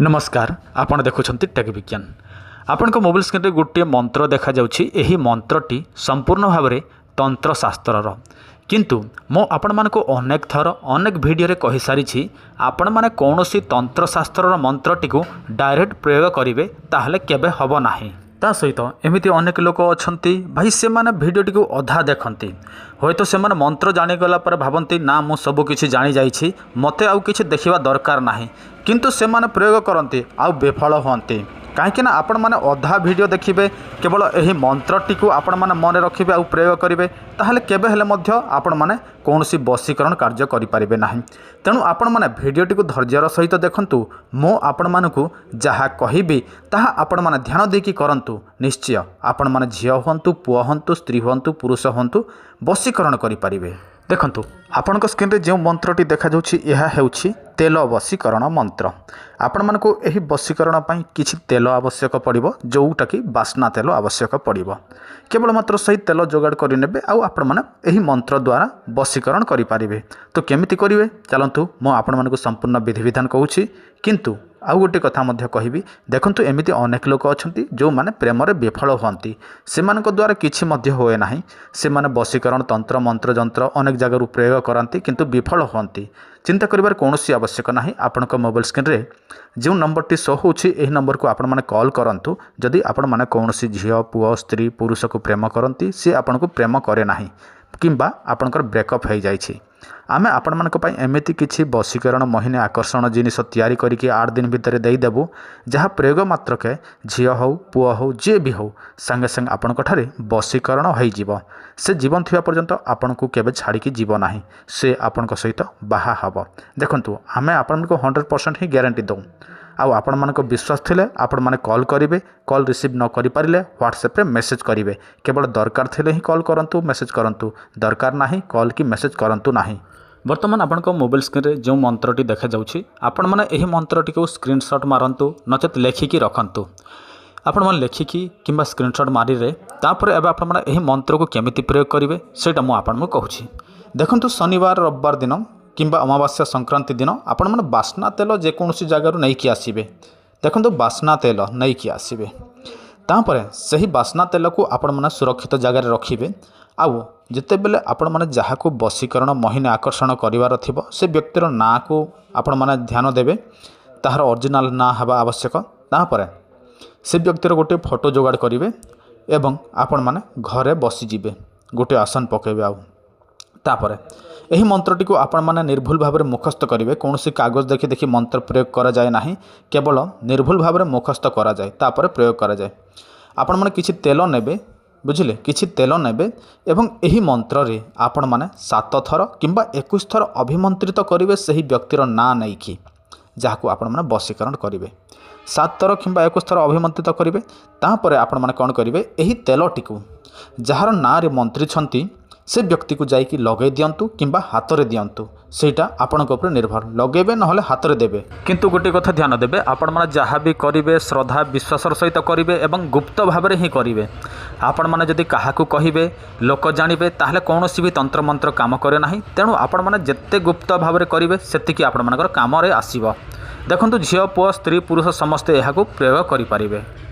नमस्कार आपण देखुछंती टेक विज्ञान आपण को मोबाइल स्क्रीन रे गोटे मंत्र देखा जाउछि। एही मंत्रटी संपूर्ण भाव में तंत्रशास्त्रर किंतु मो आपण मान को अनेक थर अनेक वीडियो रे कहि सारिछि। आपण माने कौनसी तंत्रशास्त्रर मंत्रटी को डायरेक्ट प्रयोग करिवे ताहले केबे हबो नाही। ता सहित एमिति अनेक लोक अछंती भाई से माने वीडियोटी को अधा देखंती होय तो से माने मंत्र जानी गला पर भाबंती ना मु सब किछि जानी जाइछि मते आउ किछि देखिबा दरकार नाही किंतु से माने प्रयोग करंती आउ विफल होंती कहीं आपण मैंने अधा वीडियो देखिए केवल यही मंत्रटी को आपण मैंने मन रखिए आउ प्रयोग करेंगे ताहले केबे हेले मध्य आपण मैंने कौनसी वशीकरण कार्य करें ना। तेणु आपण मैंने वीडियोटी को धैर्यर सहित देखंतु मो आपण मानकु जहाँ कहबी ताहा आपण मैंने ध्यान देकी करंतु निश्चय आपण मैंने झियो हंतु पुओ हंतु स्त्री हंतु पुरुष हंतु वशीकरण करें। देखंतु आपण स्क्रीन रे जो मंत्रटी देखा जाउछि यह हेउछि तेल वशीकरण मंत्र। आपण मानको एही वशीकरण पई किछि तेल आवश्यक पड़िबो जोउटा कि बास्ना तेल आवश्यक पड़िबो। केवल मात्र सही तेल जोगाड़ करि नेबे आउ आपण माने एही मंत्र द्वारा वशीकरण करि पारिबे। तो केमिति करिवे चलंतु मो आपण मानको संपूर्ण विधि विधान कहूछि किंतु आउ गोटे कथा मध्य कहबी। देखंतु एमिति अनेक लोक अछंती जो माने प्रेम रे विफल होंती से मानक द्वारा किछि मध्य होए नाही। से माने वशीकरण तंत्र मंत्र जंत्र अनेक जगह प्रयोग करती किंतु विफल होंती। चिंता करिवार कौनसी आवश्यक नाही। आपनक मोबाइल स्क्रीन रे जो नंबरटी शो होछि एही नंबर को आपण माने कॉल करंतु जदि आपण माने कौनसी झियो पुओ स्त्री पुरुष को प्रेम करती सी आपण को प्रेम करे नाही किंबा आपणकर ब्रेकअप हो जाइछि। आमे आपण मानक पई एमिति किछि वशीकरण मोहिनी आकर्षण जिनिस तैयारी करिके 8 दिन भितर देदेबू जहाँ प्रयोग मात्र के झियो हो पुओ हो जे भी हो संगे संगे आपण ठारे वशीकरण हो जीव। से जीवन थिबा पर्यंत आपण को केबे छाड़ी जीव नाही से आपण सहित बाहा हब। देखंतु आमे आपण को 100% ही गारंटी दऊ आउ आपण मानक विश्वास थिले आपण माने कॉल करिवे। कॉल रिसीव न करि पारिले व्हाट्सएप रे मैसेज करिवे। केवल दरकार थिले ही कॉल करंतु मैसेज करंतु दरकार नाही कॉल की मैसेज करंतु नाही। वर्तमान आपण को मोबाइल स्क्रीन रे जो मंत्रटी देखा जाउछि आपण माने एही मंत्रटी को स्क्रीनशॉट मारंतु नचेत लेखिकी रखंतु। आपण माने लेखिकी किंबा स्क्रीनशॉट मारी रे तापर एबे आपण माने एही मंत्र को केमिति प्रयोग करिवे सेटा मु आपण को कहूछि। देखंतु शनिवार रविवार दिन किंबा अमावास्या संक्रांति दिन आपण माने बास्ना तेल जेकोसी जगार नहीं कि आसबे। देखो बास्ना तेल नहीं कि आसबे तापर सही बास्ना तेल को आपण माने सुरक्षित जगार रखिबे। आउ जिते बेले आपण माने जहाँ को वशीकरण मोहिनी आकर्षण करिवार थिबो से व्यक्तिर ना को आपण माने ध्यान देबे ताहार ओरिजिनल ना हवा आवश्यक। तापर से व्यक्तिर गोटे फोटो जोगाड़ करिवे एवं आपण माने घरे बसी जिवे गोटे आसन पकेबे। आउ तापर एही मंत्रटी को आपण माने निर्भुल भाव में मुखस्त करेंगे। कौन सी कागज देखि देखि मंत्र प्रयोग करा जाए नाही केवल निर्भुल भाव में मुखस्त करा जाए तापर प्रयोग करा जाए। आपण माने किछि तेल नेबे बुझिले किछि तेल नेबे एवं एही मंत्र रे आपण माने 7 थर किंबा 21 थर अभिमंत्रित करेंगे सही व्यक्तिर ना नहीं कि जहाँ को आपण माने वशीकरण करेंगे। 7 थर किंबा 21 थर अभिमंत्रित करेंगे तापर आपण माने कौन करेंगे एही तेलटी को जार ना रे मंत्री छंती से व्यक्ति को जाइकी लगे दिंतु किंबा हाथ में दिंतु सेटा आपण उपर निर्भर लगेबे नहले हाथ में देबे। किंतु गोटे कथा ध्यान देबे आपण माने जहाँ भी करेंगे श्रद्धा विश्वासर सहित करेंगे एवं गुप्त भाव में ही करेंगे। आपण माने जदि काहाकू कहिबे लोक जानिबे ताहले कौनसी भी तंत्र मंत्र काम करे नाही। तेणु आपण माने जेते गुप्त भाव में करेंगे सेतिकी आपण मानकर काम रे आसीबो। देखंतु झियो पुओ स्त्री पुरुष समस्ते एहाकू प्रयोग करि पारिबे।